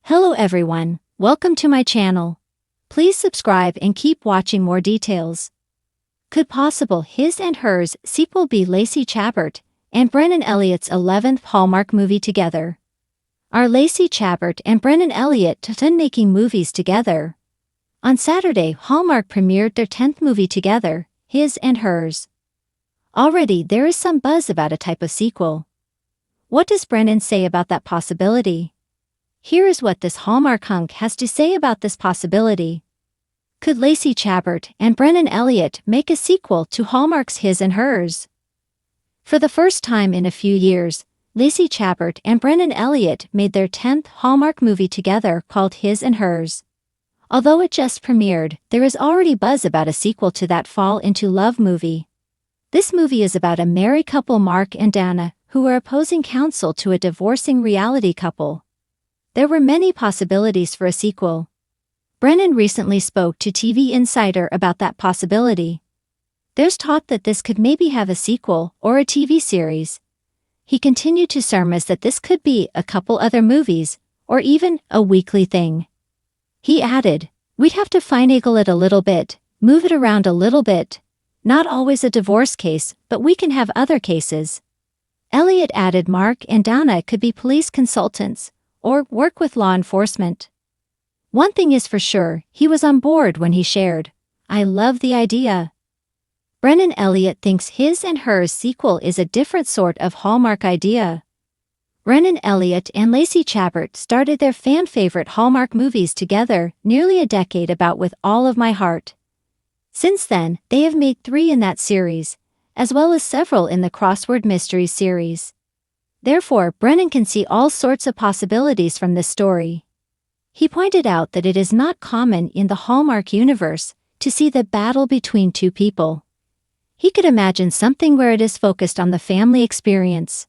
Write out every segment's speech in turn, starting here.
Hello everyone, welcome to my channel. Please subscribe and keep watching more details. Could possible His and Hers sequel be Lacey Chabert and Brennan Elliott's 11th Hallmark movie together? Are Lacey Chabert and Brennan Elliott done making movies together? On Saturday, Hallmark premiered their 10th movie together, His and Hers. Already there is some buzz about a type of sequel. What does Brennan say about that possibility? Here is what this Hallmark hunk has to say about this possibility. Could Lacey Chabert and Brennan Elliott make a sequel to Hallmark's His and Hers? For the first time in a few years, Lacey Chabert and Brennan Elliott made their 10th Hallmark movie together called His and Hers. Although it just premiered, there is already buzz about a sequel to that Fall into Love movie. This movie is about a married couple, Mark and Dana, who are opposing counsel to a divorcing reality couple. There were many possibilities for a sequel. Brennan recently spoke to TV Insider about that possibility. There's talk that this could maybe have a sequel or a TV series. He continued to surmise that this could be a couple other movies, or even a weekly thing. He added, "We'd have to finagle it a little bit, move it around a little bit. Not always a divorce case, but we can have other cases." Elliott added Mark and Dana could be police consultants, or work with law enforcement. One thing is for sure, he was on board when he shared, "I love the idea." Brennan Elliott thinks His and Hers sequel is a different sort of Hallmark idea. Brennan Elliott and Lacey Chabert started their fan-favorite Hallmark movies together nearly a decade ago with All of My Heart. Since then, they have made 3 in that series, as well as several in the Crossword Mysteries series. Therefore, Brennan can see all sorts of possibilities from this story. He pointed out that it is not common in the Hallmark universe to see the battle between two people. He could imagine something where it is focused on the family experience.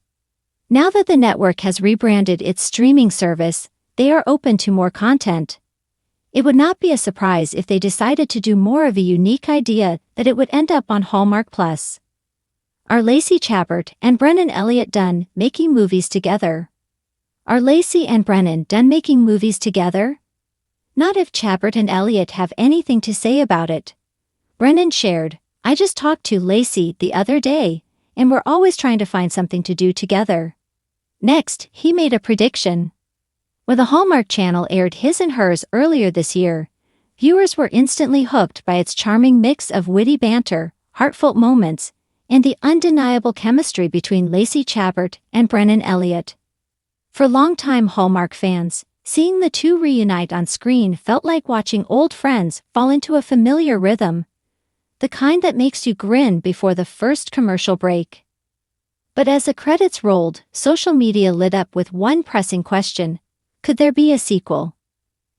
Now that the network has rebranded its streaming service, they are open to more content. It would not be a surprise if they decided to do more of a unique idea that it would end up on Hallmark Plus. Are Lacey Chabert and Brennan Elliott done making movies together? Are Lacey and Brennan done making movies together? Not if Chabert and Elliott have anything to say about it. Brennan shared, "I just talked to Lacey the other day, and we're always trying to find something to do together." Next, he made a prediction. When the Hallmark Channel aired His and Hers earlier this year, viewers were instantly hooked by its charming mix of witty banter, heartfelt moments, and the undeniable chemistry between Lacey Chabert and Brennan Elliott. For longtime Hallmark fans, seeing the two reunite on screen felt like watching old friends fall into a familiar rhythm, the kind that makes you grin before the first commercial break. But as the credits rolled, social media lit up with one pressing question: could there be a sequel?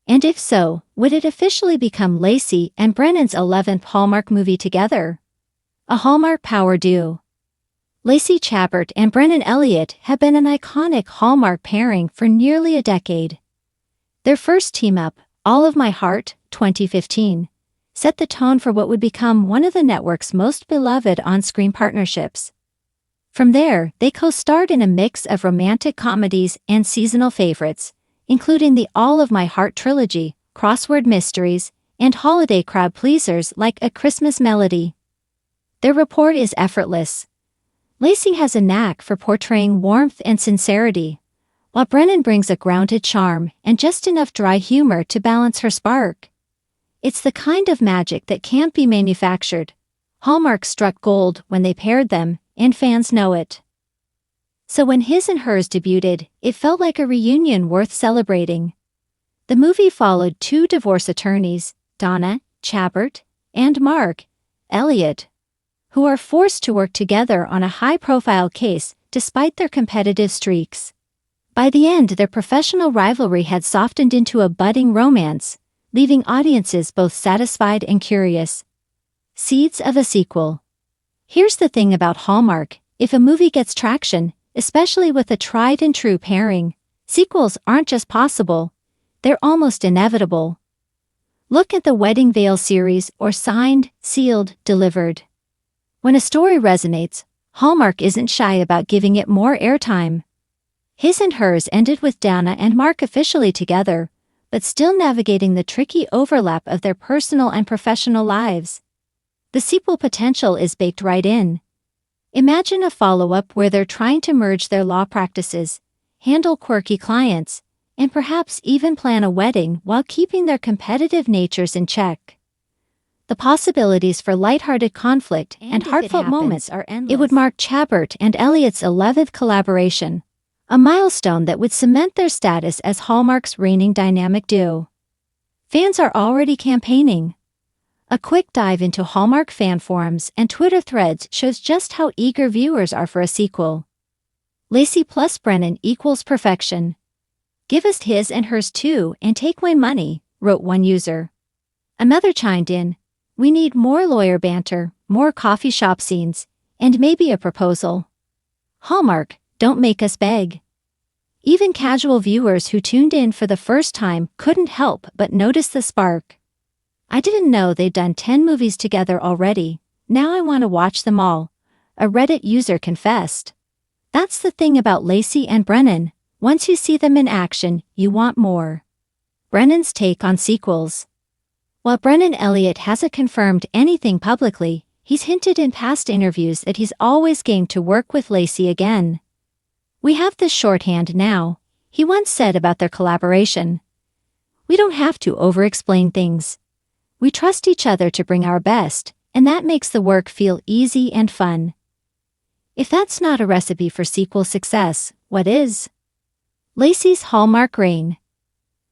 And if so, would it officially become Lacey and Brennan's 11th Hallmark movie together? A Hallmark power duo. Lacey Chabert and Brennan Elliott have been an iconic Hallmark pairing for nearly a decade. Their first team-up, All of My Heart, 2015, set the tone for what would become one of the network's most beloved on-screen partnerships. From there, they co-starred in a mix of romantic comedies and seasonal favorites, including the All of My Heart trilogy, Crossword Mysteries, and holiday crowd pleasers like A Christmas Melody. Their rapport is effortless. Lacey has a knack for portraying warmth and sincerity, while Brennan brings a grounded charm and just enough dry humor to balance her spark. It's the kind of magic that can't be manufactured. Hallmark struck gold when they paired them, and fans know it. So when His and Hers debuted, it felt like a reunion worth celebrating. The movie followed 2 divorce attorneys, Dana Chabert and Mark Elliott, who are forced to work together on a high-profile case despite their competitive streaks. By the end, their professional rivalry had softened into a budding romance, leaving audiences both satisfied and curious. Seeds of a sequel. Here's the thing about Hallmark: if a movie gets traction, especially with a tried-and-true pairing, sequels aren't just possible, they're almost inevitable. Look at the Wedding Veil series or Signed, Sealed, Delivered. When a story resonates, Hallmark isn't shy about giving it more airtime. His and Hers ended with Dana and Mark officially together, but still navigating the tricky overlap of their personal and professional lives. The sequel potential is baked right in. Imagine a follow-up where they're trying to merge their law practices, handle quirky clients, and perhaps even plan a wedding while keeping their competitive natures in check. The possibilities for lighthearted conflict and heartfelt moments are endless. It would mark Chabert and Elliott's 11th collaboration, a milestone that would cement their status as Hallmark's reigning dynamic duo. Fans are already campaigning. A quick dive into Hallmark fan forums and Twitter threads shows just how eager viewers are for a sequel. Lacey plus Brennan equals perfection. Give us his and hers too and take my money, wrote one user. Another chimed in, we need more lawyer banter, more coffee shop scenes, and maybe a proposal. Hallmark, don't make us beg. Even casual viewers who tuned in for the first time couldn't help but notice the spark. I didn't know they'd done 10 movies together already, now I want to watch them all, a Reddit user confessed. That's the thing about Lacey and Brennan, once you see them in action, you want more. Brennan's take on sequels. While Brennan Elliott hasn't confirmed anything publicly, he's hinted in past interviews that he's always game to work with Lacey again. We have this shorthand now, he once said about their collaboration. We don't have to over-explain things. We trust each other to bring our best, and that makes the work feel easy and fun. If that's not a recipe for sequel success, what is? Lacey's Hallmark reign.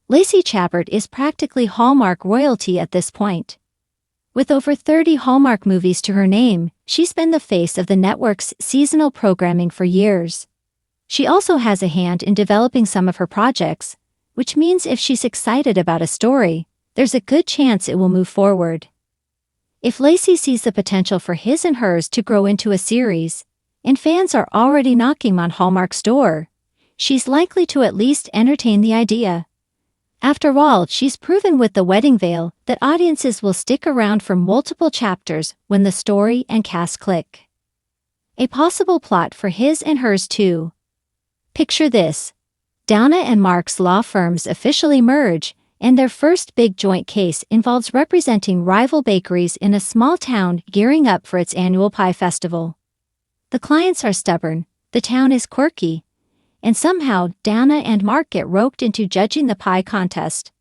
Lacey Chabert is practically Hallmark royalty at this point. With over 30 Hallmark movies to her name, she's been the face of the network's seasonal programming for years. She also has a hand in developing some of her projects, which means if she's excited about a story, there's a good chance it will move forward. If Lacey sees the potential for his and hers to grow into a series, and fans are already knocking on Hallmark's door, she's likely to at least entertain the idea. After all, she's proven with The Wedding Veil that audiences will stick around for multiple chapters when the story and cast click. A possible plot for his and hers too. Picture this. Dana and Mark's law firms officially merge, and their first big joint case involves representing rival bakeries in a small town gearing up for its annual pie festival. The clients are stubborn, the town is quirky, and somehow Dana and Mark get roped into judging the pie contest.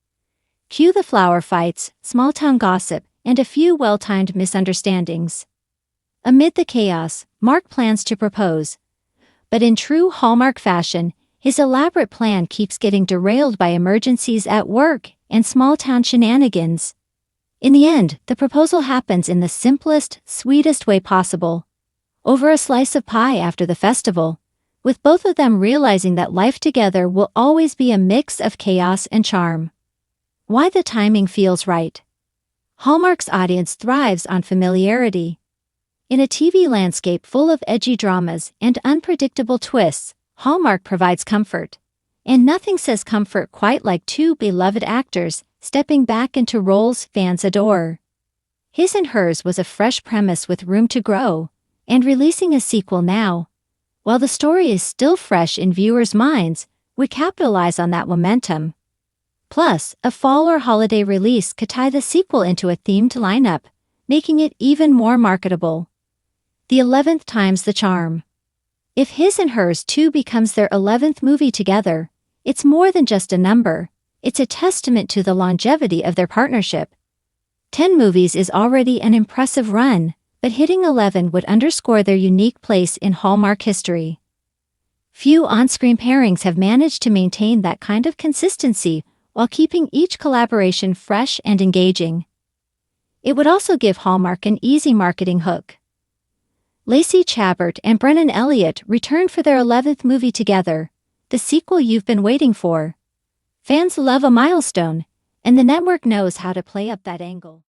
Cue the flower fights, small-town gossip, and a few well-timed misunderstandings. Amid the chaos, Mark plans to propose. But in true Hallmark fashion, his elaborate plan keeps getting derailed by emergencies at work and small-town shenanigans. In the end, the proposal happens in the simplest, sweetest way possible. Over a slice of pie after the festival, with both of them realizing that life together will always be a mix of chaos and charm. Why the timing feels right. Hallmark's audience thrives on familiarity. In a TV landscape full of edgy dramas and unpredictable twists, Hallmark provides comfort. And nothing says comfort quite like two beloved actors stepping back into roles fans adore. His and Hers was a fresh premise with room to grow, and releasing a sequel now, while the story is still fresh in viewers' minds, would capitalize on that momentum. Plus, a fall or holiday release could tie the sequel into a themed lineup, making it even more marketable. The 11th times the charm. If His and Hers 2 becomes their 11th movie together, it's more than just a number, it's a testament to the longevity of their partnership. 10 movies is already an impressive run, but hitting 11 would underscore their unique place in Hallmark history. Few on-screen pairings have managed to maintain that kind of consistency while keeping each collaboration fresh and engaging. It would also give Hallmark an easy marketing hook. Lacey Chabert and Brennan Elliott return for their 11th movie together, the sequel you've been waiting for. Fans love a milestone, and the network knows how to play up that angle.